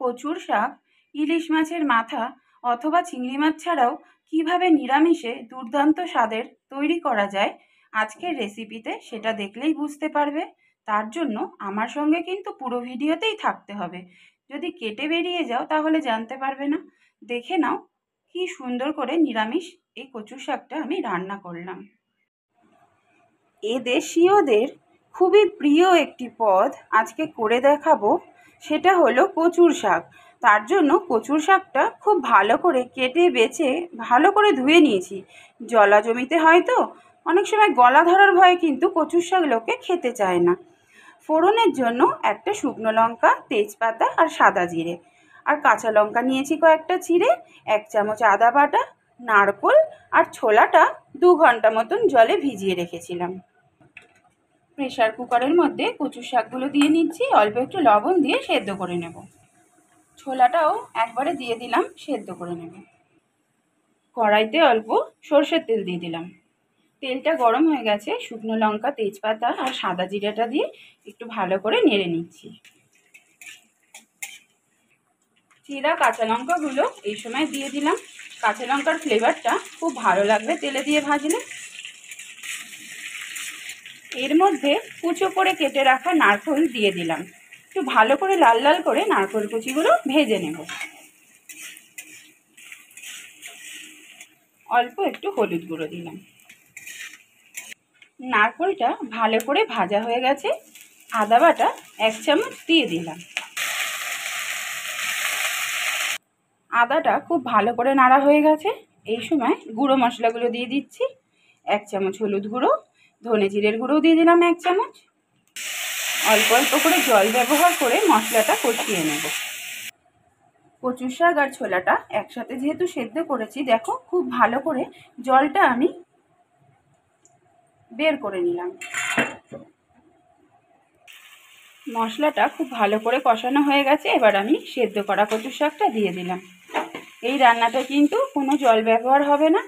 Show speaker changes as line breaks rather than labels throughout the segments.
কচুর শাক, ইলিশ মাছের মাথা অথবা চিংড়ি মাছ ছাড়াও কিভাবে নিরামিষে দুর্দান্ত স্বাদের তৈরি করা যায় আজকের রেসিপিতে সেটা দেখলেই বুঝতে পারবে। তার জন্য আমার সঙ্গে কিন্তু পুরো ভিডিওতেই থাকতে হবে। যদি কেটে বেরিয়ে যাও তাহলে জানতে পারবে না। দেখে নাও কি সুন্দর করে নিরামিষ এই কচুর শাকটা আমি রান্না করলাম। এদেশীয়দের খুবই প্রিয় একটি পদ আজকে করে দেখাবো, সেটা হলো কচুর শাক। তার জন্য কচুর শাকটা খুব ভালো করে কেটে বেছে ভালো করে ধুয়ে নিয়েছি। জলা জমিতে হয়তো অনেক সময় গলা ধরার ভয়ে কিন্তু কচুর শাক লোকে খেতে চায় না। ফোড়নের জন্য একটা শুকনো লঙ্কা, তেজপাতা আর সাদা জিরে আর কাঁচা লঙ্কা নিয়েছি কয়েকটা চিড়ে, 1 চামচ আদা বাটা, নারকোল আর ছোলাটা 2 ঘন্টা মতন জলে ভিজিয়ে রেখেছিলাম। প্রেসার কুকারের মধ্যে কচুর শাকগুলো দিয়ে নিচ্ছি, অল্প একটু লবণ দিয়ে সেদ্ধ করে নেব। ছোলাটাও একবারে দিয়ে দিলাম, সেদ্ধ করে নেব। কড়াইতে অল্প সর্ষের তেল দিয়ে দিলাম। তেলটা গরম হয়ে গেছে, শুকনো লঙ্কা, তেজপাতা আর সাদা জিরাটা দিয়ে একটু ভালো করে নেড়ে নিচ্ছি। চিরা কাঁচা লঙ্কাগুলো এই সময় দিয়ে দিলাম। কাঁচা লঙ্কার ফ্লেভারটা খুব ভালো লাগবে তেলে দিয়ে ভাজলে। এর মধ্যে কুচো করে কেটে রাখা নারকেল দিয়ে দিলাম। একটু ভালো করে লাল লাল করে নারকেল কুচিগুলো ভেজে নেব। অল্প একটু হলুদ গুঁড়ো দিলাম। নারকেলটা ভালো করে ভাজা হয়ে গেছে, আদা বাটা 1 চামচ দিয়ে দিলাম। আদাটা খুব ভালো করে নাড়া হয়ে গেছে। এই সময় গুঁড়ো মশলাগুলো দিয়ে দিচ্ছি। 1 চামচ হলুদ গুঁড়ো, ধনে জিরের গুঁড়ো দিয়ে দিলাম 1 চামচ। অল্প অল্প করে জল ব্যবহার করে মশলাটা কষিয়ে নেব। কচুর শাক আর ছোলাটা একসাথে যেহেতু সেদ্ধ করেছি, দেখো খুব ভালো করে জলটা আমি বের করে নিলাম। মশলাটা খুব ভালো করে কষানো হয়ে গেছে, এবার আমি সেদ্ধ করা কচুর শাকটা দিয়ে দিলাম। এই রান্নাটা কিন্তু কোনো জল ব্যবহার হবে না।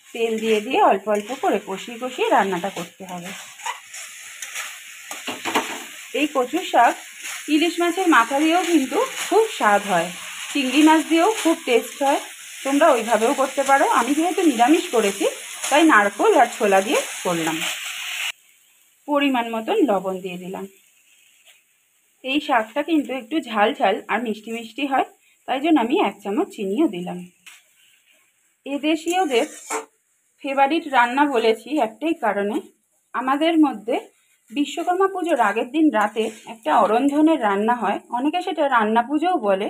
তেল দিয়ে দিয়ে অল্প অল্প করে কষিয়ে কষিয়ে রান্নাটা করতে হবে। এই কচুর শাক ইলিশ মাছের মাথা দিয়েও কিন্তু খুব স্বাদ হয়, চিংড়ি মাছ দিয়েও খুব টেস্ট হয়। তোমরা ওইভাবেও করতে পারো। আমি যেহেতু নিরামিষ করেছি তাই নারকেল আর ছোলা দিয়ে করলাম। পরিমাণ মতন লবণ দিয়ে দিলাম। এই শাকটা কিন্তু একটু ঝাল ঝাল আর মিষ্টি মিষ্টি হয়, তাই জন্য আমি 1 চামচ চিনিও দিলাম। এদেশীয়দের ফেভারিট রান্না বলেছি একটাই কারণে, আমাদের মধ্যে বিশ্বকর্মা পুজোর আগের দিন রাতে একটা অরন্ধনের রান্না হয়, অনেকে সেটা রান্না পুজোও বলে।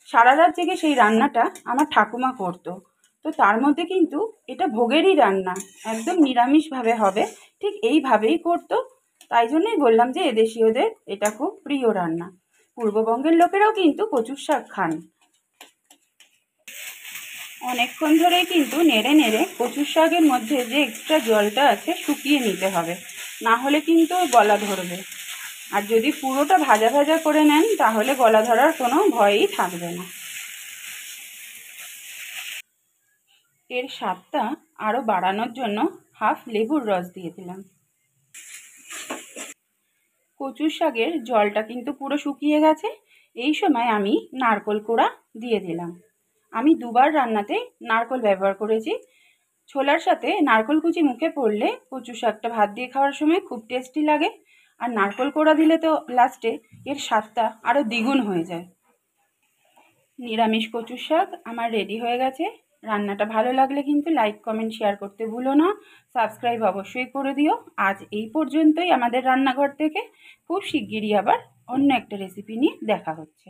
সারা রাত জেগে সেই রান্নাটা আমার ঠাকুমা করতো। তো তার মধ্যে কিন্তু এটা ভোগেরই রান্না, একদম নিরামিষভাবে হবে, ঠিক এইভাবেই করতো। তাই জন্যই বললাম যে এদেশীয়দের এটা খুব প্রিয় রান্না। পূর্ববঙ্গের লোকেরাও কিন্তু কচুর শাক খান। অনেকক্ষণ ধরেই কিন্তু নেড়ে নেড়ে কচুর শাকের মধ্যে যে এক্সট্রা জলটা আছে শুকিয়ে নিতে হবে, না হলে কিন্তু গলা ধরবে। আর যদি পুরোটা ভাজা ভাজা করে নেন তাহলে গলা ধরার কোনো ভয়ই থাকবে না। এর স্বাদটা আরও বাড়ানোর জন্য হাফ লেবুর রস দিয়ে দিলাম। কচুর শাকের জলটা কিন্তু পুরো শুকিয়ে গেছে। এই সময় আমি নারকেল কোড়া দিয়ে দিলাম। আমি দুবার রান্নাতে নারকেল ব্যবহার করেছি। ছোলার সাথে নারকেল কুচি মুখে পড়লে কচু শাকটা ভাত দিয়ে খাওয়ার সময় খুব টেস্টি লাগে, আর নারকেল কোড়া দিলে তো লাস্টে এর স্বাদটা আরও দ্বিগুণ হয়ে যায়। নিরামিষ কচুর শাক আমার রেডি হয়ে গেছে। রান্নাটা ভালো লাগলে কিন্তু লাইক, কমেন্ট, শেয়ার করতে ভুলো না। সাবস্ক্রাইব অবশ্যই করে দিও। আজ এই পর্যন্তই আমাদের রান্নাঘর থেকে। খুব শিগগিরই আবার অন্য একটা রেসিপি নিয়ে দেখা হচ্ছে।